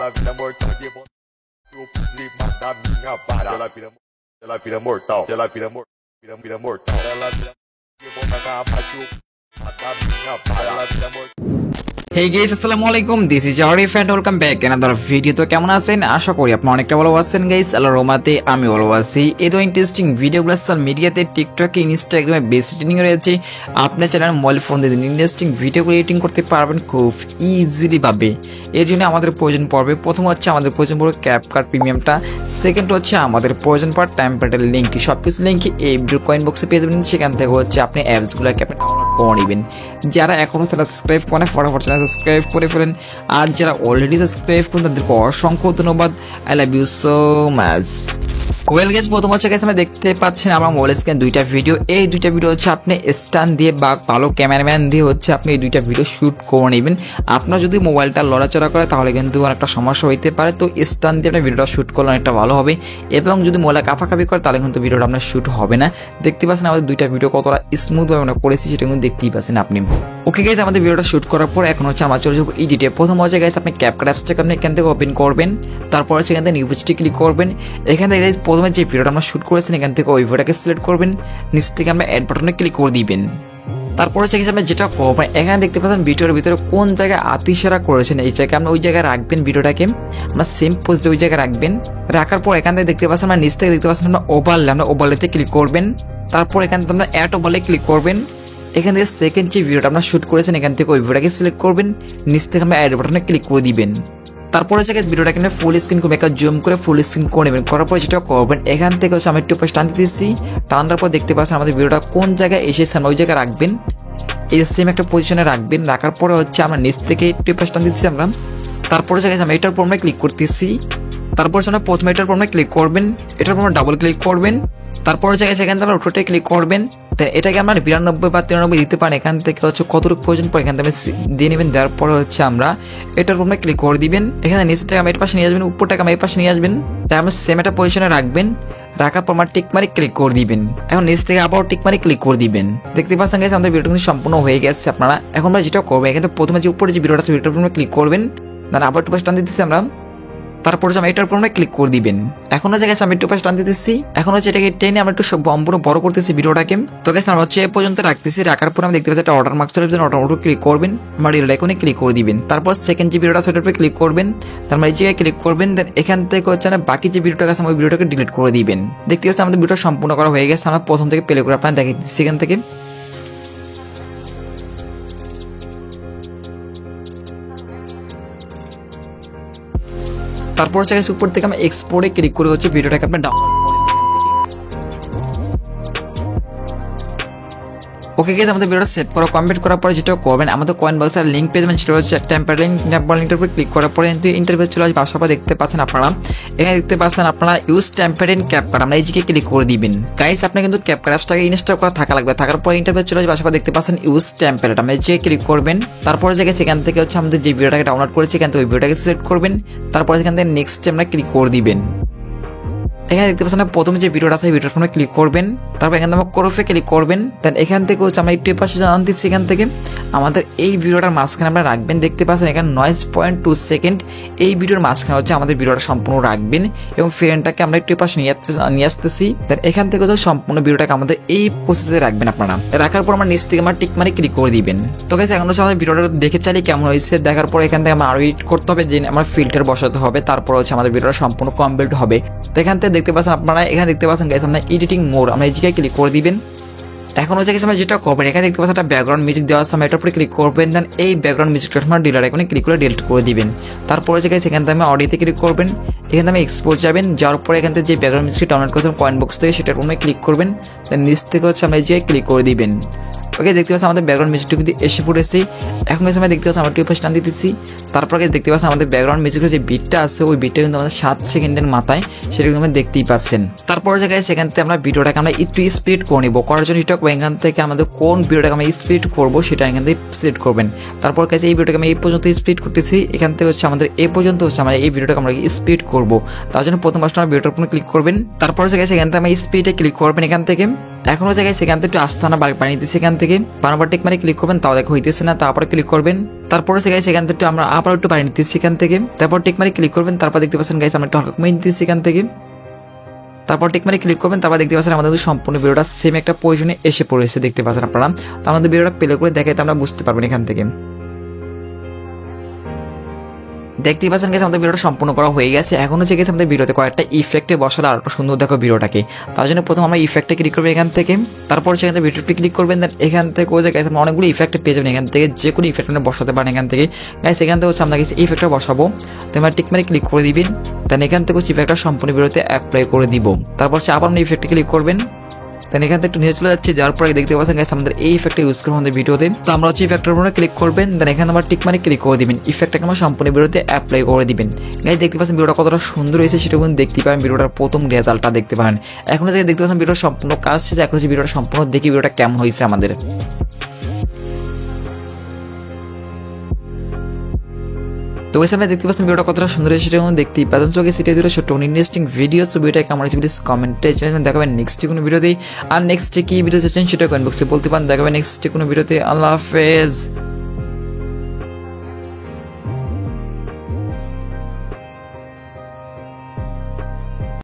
Ela vira mortal de bom. O clima da minha vara. Ela vira mortal. Ela vira mortal. Ela vira de bom na abaixo. Da minha vara. Ela vira mortal. Hey guys, আসসালামু আলাইকুম, this is Arif and welcome back another video. তো কেমন আছেন? আশা করি আপনারা অনেকটা ভালো আছেন গাইস। আল্লাহর রহমতে আমি ভালো আছি। এই তো ইন্টারেস্টিং ভিডিওগুলো সোশ্যাল মিডিয়াতে, টিকটকে, ইনস্টাগ্রামে বেশি ট্রেন্ডিং রয়েছে। আপনার চ্যানেল মোবাইল ফোন দিয়ে ইন্টারেস্টিং ভিডিওগুলো এডিটিং করতে পারবেন খুব ইজিলি ভাবে। এর জন্য আমাদের প্রয়োজন পড়বে, প্রথম হচ্ছে আমাদের প্রয়োজন পড়বে ক্যাপকাট প্রিমিয়ামটা, সেকেন্ড হচ্ছে আমাদের প্রয়োজন পড়ে টেম্পলেটের লিঙ্ক। সব কিছু লিঙ্ক এই ভিডিও কয়েন বক্সে পেয়ে যাবেন। সেখান থেকে হচ্ছে আপনি অ্যাপসগুলোকে আপনি ডাউনলোড করে নেবেন। যারা এখনো সাবস্ক্রাইব করেন ফটাফট চ্যানেল সাবস্ক্রাইব করে ফেলেন, আর যারা অলরেডি সাবস্ক্রাইব করেন তাদেরকে অসংখ্য ধন্যবাদ। I love you so much. Well guys, প্রথম হচ্ছে গাইস আমরা দেখতে পাচ্ছেন আমার মোবাইল স্ক্রিনে দুইটা ভিডিও। এই দুইটা ভিডিও হচ্ছে আপনি স্ট্যান্ড দিয়ে বা ভালো ক্যামেরাম্যান দিয়ে হচ্ছে আপনি এই দুইটা ভিডিও শুট করে নেবেন। আপনার যদি মোবাইলটা লড়াচড়া করে তাহলে কিন্তু অনেকটা সমস্যা হইতে পারে, তো স্ট্যান্ড দিয়ে আপনি ভিডিওটা শুট করলে অনেকটা ভালো হবে। এবং যদি মোবাইল কাঁপাকাঁপি করে তাহলে কিন্তু ভিডিওটা আপনার শুট হবে না। দেখতে পাচ্ছেন আমাদের দুইটা ভিডিও কতটা স্মুথভাবে আমরা করেছি সেটা কিন্তু দেখতেই পাচ্ছেন আপনি। ওকে গাইস, আমাদের ভিডিওটা শুট করার পর এখন হচ্ছে আমরা চলে যাবো এডিটে। প্রথম হচ্ছে গাইস আপনি ক্যাপকাট অ্যাপসটাকে আপনি এখান থেকে ওপেন করবেন, তারপর সেখান থেকে নিউ পেজটি ক্লিক করবেন। এখান থেকে গাইস প্রথমে যে ভিডিওটা আমরা শুট করেছেন এখান থেকে ওই ভিডিওটাকে সিলেক্ট করবেন, নিচ থেকে আমরা অ্যাড বাটনে ক্লিক করে দিবেন। তারপরে সেখানে আপনি যেটা করবেন, এখানে দেখতে পাচ্ছেন ভিডিওর ভিতরে কোন জায়গায় আতিশারা করেছেন এই জায়গায় আপনি ওই জায়গায় রাখবেন। ভিডিওটাকে আমরা সেম পোজ দিয়ে ওই জায়গায় রাখবেন। রাখার পর এখান থেকে দেখতে পাচ্ছেন আমরা নিচ থেকে দেখতে পাচ্ছেন আমরা ওভারলে, আমরা ওভারলেতে ক্লিক করবেন। তারপর এখান থেকে আমরা অ্যাড ওভারলে ক্লিক করবেন। এখান থেকে সেকেন্ড যে ভিডিওটা আমরা শুট করেছেন এখান থেকে ওই ভিডিওটাকে সিলেক্ট করবেন, নিচ থেকে আমরা অ্যাড বাটনে ক্লিক করে দিবেন। তারপরে হচ্ছে ভিডিওটাকে ফুল স্ক্রিন করবেন, একটা জুম করে ফুল স্ক্রিন করে নেবেন। করার পর যেটা করবেন এখান থেকে হচ্ছে আমি একটু টান দিতেছি, টানার পর দেখতে পাচ্ছেন আমাদের ভিডিওটা কোন জায়গায় এসেছে ওই জায়গায় রাখবেন। এই সেম একটা পজিশনে রাখবেন। রাখার পরে হচ্ছে আমরা নিচ থেকে একটু টান দিচ্ছি আমরা। তারপরে হচ্ছে আমরা এটার উপর আমরা ক্লিক করতেছি। তারপর আমরা প্রথমে এটার উপর আমরা ক্লিক করবেন, এটার উপর ডাবল ক্লিক করবেন। তারপর হচ্ছে সেখান থেকে ওটাতে ক্লিক করবেন। এটাকে আমরা 92 বা 93 দিতে পারেন। এখান থেকে হচ্ছে কতটুকু প্রয়োজন পড়ে এখান থেকে দিয়ে নেবেন। দেওয়ার পরে হচ্ছে আমরা এটার উপর আমরা ক্লিক করে দিবেন। এখানে নিচটাকে আমরা এর পাশে নিয়ে আসবেন, উপরটাকে আমরা এর পাশে নিয়ে আসবেন। তাই আমরা সেম একটা পজিশনে রাখবেন। রাখার পর আমরা টিক মারি ক্লিক করে দিবেন। এখন নিচ থেকে আবার টিক মারি ক্লিক করে দিবেন। দেখতে পাচ্ছেন গাইস আমাদের ভিডিওটা কিন্তু সম্পূর্ণ হয়ে গেছে। আপনারা এখন আমরা যেটা করবো এখানে প্রথমে যে উপরে যে ভিডিওটা আছে ভিডিওটার উপর ক্লিক করবেন, তারপর আবার একটু টান দিতেছি আমরা। তারপর আমি এটার উপর আমরা ক্লিক করে দিবেন। এখন হচ্ছে আমি একটু পাশে টান দিতেছি। এখন হচ্ছে এটাকে টেনে আমরা একটু সম্পূর্ণ বড় করতেছি ভিডিওটাকে। তো গাইস আমরা হচ্ছে এই পর্যন্ত রাখতেছি। রাখার পর আমি দেখতে পাচ্ছি একটা অর্ডার মার্ক চলে যাবে, অর্ডার ক্লিক করবেন, আমার রিল আইকনে ক্লিক করে দিবেন। তারপর সেকেন্ড যে ভিডিওটা সেটার উপরে ক্লিক করবেন, তারপর এই জায়গায় ক্লিক করবেন। দেন এখান থেকে হচ্ছে না বাকি যে ভিডিওটা আছে ওই ভিডিওটাকে ডিলিট করে দিবেন। দেখতে পাচ্ছি আমাদের ভিডিও সম্পূর্ণ করা হয়ে গেছে। আমরা প্রথম থেকে প্লে করে আপনারা দেখে দিচ্ছি এখান থেকে। তারপর হচ্ছে উপর থেকে আমরা এক্সপোর্টে ক্লিক করে হচ্ছে ভিডিওটাকে আপনি ডাউনলোড করে নেবেন। ওকে গাইস, আমাদের ভিডিওটা সেভ করা কমপ্লিট করার পরে যেটা করবেন আমাদের কয়েন বক্সের লিংক পেজ সেটা হচ্ছে টেম্পলেট লিংকের উপর ক্লিক করার পরে কিন্তু ইন্টারফেস চলে আসবে। আসার পর দেখতে পাচ্ছেন আপনারা এখানে দেখতে পাচ্ছেন আপনারা ইউজ টেম্পলেট ক্যাপকাট, আমরা এই দিকে ক্লিক করে দিবেন। গাইস আপনি কিন্তু ক্যাপকাট অ্যাপসটাকে ইনস্টল করা থাকা লাগবে। থাকার পর ইন্টারফেস চলে আসবে। আসার পর দেখতে পাচ্ছেন ইউজ টেম্পলেট, আমরা এই দিকে ক্লিক করবেন। তারপরে সেখান থেকে হচ্ছে আমাদের যে ভিডিওটাকে ডাউনলোড করেছি এখান থেকে ওই ভিডিওটাকে সিলেক্ট করবেন। তারপরে সেখান থেকে নেক্সট আমরা ক্লিক করে দিবেন। এখানে দেখতে পাচ্ছেন প্রথমে যে ভিডিওটা আছে ভিডিওটার উপর ক্লিক করবেন। তারপর এখান থেকে ক্রপে ক্লিক করবেন। দেন এখান থেকে হচ্ছে আমরা একটু পাশে জানান দিচ্ছি এখান থেকে আমাদের এই ভিডিওটার মাঝখানে আমরা রাখবেন। দেখতে পাচ্ছেন এখানে 9.2 সেকেন্ড এই ভিডিওর মাঝখানে হচ্ছে আমাদের ভিডিওটা সম্পূর্ণ রাখবেন এবং ফ্রেমটাকে আমরা একটু পাশে নিয়ে আসতেছি। দেন এখান থেকে হচ্ছে সম্পূর্ণ ভিডিওটাকে আমাদের এই প্রসেসে রাখবেন আপনারা। রাখার পর আমরা নিচ থেকে আমরা টিক মারি ক্লিক করে দিবেন। তো গাইস এখন হচ্ছে আমাদের ভিডিওটা দেখে চাইলে কেমন হয়েছে। দেখার পর এখান থেকে আমরা আরো এডিট করতে হবে, যে আমার ফিল্টার বসাতে হবে। তারপর হচ্ছে আমাদের ভিডিওটা সম্পূর্ণ কমপ্লিট হবে। তো এখান থেকে দেখতে পাচ্ছেন আপনারা এখানে দেখতে পাচ্ছেন গাইস আমরা এডিটিং মোড, আমরা এই জায়গায় ক্লিক করে দিবেন। এখন হচ্ছে আমরা যেটা করবেন এখানে দেখতে পাচ্ছেন একটা ব্যাকগ্রাউন্ড মিউজিক দেওয়া আছে, আমরা এটার উপরে ক্লিক করবেন। দেন এই ব্যাকগ্রাউন্ড মিউজিকটা আপনারা ডিলিট আইকনে ক্লিক করে ডিলিট করে দিবেন। তারপর হচ্ছে গাইস এখান থেকে অডিওতে ক্লিক করবেন। এখানে আমি এক্সপোর্ট যাবেন, যাওয়ার পরে এখান থেকে যে ব্যাকগ্রাউন্ড মিউজিক ডাউনলোড করেছেন কয়েন বক্স থেকে সেটার উপরে ক্লিক করবেন। দেন নিচ থেকে হচ্ছে আমরা এই জায়গায় ক্লিক করে দিবেন। ওকে দেখতে পাচ্ছেন আমাদের ব্যাকগ্রাউন্ড মিউজিকটা কিন্তু এসে পড়েছে। এখন আমরা দেখতে পাচ্ছি আমরা টিউব টান দিতেছি। তারপর দেখতে পাচ্ছেন আমাদের ব্যাকগ্রাউন্ড মিউজিকের যে বিটটা আছে ওই বিটটা কিন্তু আমাদের 7 সেকেন্ডের মাথায়, সেটা কিন্তু আমরা দেখতেই পাচ্ছেন। তারপর জায়গায় সেখান থেকে আমরা ভিডিওটাকে আমরা একটু স্পিড করে নিব। করার জন্য এটা এখান থেকে আমাদের কোন ভিডিওটাকে আমরা স্পিড করবো সেটা এখান থেকে সিলেক্ট করবেন। তারপর কাছে এই ভিডিওটাকে আমি এই পর্যন্ত স্পিড করতেছি। এখান থেকে হচ্ছে আমাদের এই পর্যন্ত হচ্ছে আমরা এই ভিডিওটাকে আমরা স্পিড করবো। তার জন্য প্রথম ফার্স্ট আমরা ভিডিওটার উপর ক্লিক করবেন। তারপর জায়গায় সেখান থেকে আমরা স্পিডে ক্লিক করবেন এখান থেকে। এখন হচ্ছে গাইস সেখান থেকে একটু আস্তানা বানিয়ে দিতেছি, সেখান থেকে বারবার টিক মারে ক্লিক করবেন, তাও দেখো হইতেছে না, তারপরে ক্লিক করবেন, তারপরে হচ্ছে গাইস সেখান থেকে আমরা আবার একটু বানিয়ে দিতেছি সেখান থেকে, তারপর টিক মারে ক্লিক করবেন, তারপর দেখতে পাচ্ছেন গাইস আমরা একটু হালকা কমিয়ে দিতেছি সেখান থেকে, তারপর টিক মারে ক্লিক করবেন, তারপর দেখতে পাচ্ছেন আমাদের সম্পূর্ণ ভিডিওটা সেম একটা পজিশনে এসে পড়েছে দেখতে পাচ্ছেন আপনারা। তো আমাদের ভিডিওটা প্লে করে দেখাইতে আমরা বুঝতে পারবেন এখান থেকে। দেখতেই পাচ্ছেন গেছে আমাদের ভিডিওটা সম্পূর্ণ করা হয়ে গেছে। এখন হচ্ছে গেছে আমাদের ভিডিওতে কয়েকটা ইফেক্টে বসালে আরো সুন্দর দেখো ভিডিওটাকে। তার জন্য প্রথম আমরা ইফেক্টে ক্লিক করবো এখান থেকে, তারপর সেখানে ভিডিওতে ক্লিক করবেন, দেন এখান থেকে ওই জায়গায় অনেকগুলো ইফেক্ট পেয়ে যাবেন, এখান থেকে যে কোনো ইফেক্ট মানে বসাতে পারেন এখান থেকে। গাইস এখান থেকে হচ্ছে আমরা গেছে ইফেক্টটা বসাবো, তো আমরা টিক মারে ক্লিক করে দিবেন, দেন এখান থেকে হচ্ছে ইফেক্টটা সম্পূর্ণ ভিডিওতে অ্যাপ্লাই করে দিব। তারপর হচ্ছে আবার আমরা ইফেক্টে ক্লিক করবেন, দেন এখান থেকে একটু নিচে চলে যাচ্ছে, যাওয়ার পরে দেখতে পাচ্ছেন গাইস আমাদের এই ইফেক্টটা ইউজ করবো আমাদের ভিডিওতে। তো আমরা হচ্ছে ইফেক্টের উপরে ক্লিক করবেন, দেন এখানে আবার টিক মারে ক্লিক করে দিবেন, ইফেক্টটাকে আমরা সম্পূর্ণ ভিডিওতে অ্যাপ্লাই করে দিবেন। গাইস দেখতে পাচ্ছেন ভিডিওটা কতটা সুন্দর হয়েছে সেটা কিন্তু দেখতে পাবেন, ভিডিওটার প্রথম রেজাল্টটা দেখতে পারেন। এখন হচ্ছে দেখতে পাচ্ছেন ভিডিওর সম্পূর্ণ কাজ শেষে, এখন হচ্ছে ভিডিওটা সম্পূর্ণ দেখি ভিডিওটা কেমন হয়েছে আমাদের। তো ওই সামনে দেখতে পাচ্ছেন ভিডিওটা কতটা সুন্দর হয়েছে সেটা দেখতেই পাচ্ছেন। সো গাইস এটাই ছোট ইন্টারেস্টিং ভিডিও, সো ভিডিওটা কেমন হয়েছে প্লিজ কমেন্টে জানাবেন। দেখাবেন নেক্সট কোনো ভিডিওতেই, আর নেক্সট কি ভিডিও চাচ্ছেন সেটা কমেন্ট বক্সে বলতে পারেন। দেখাবেন নেক্সট কোনো ভিডিওতে। আল্লাহ হাফেজ।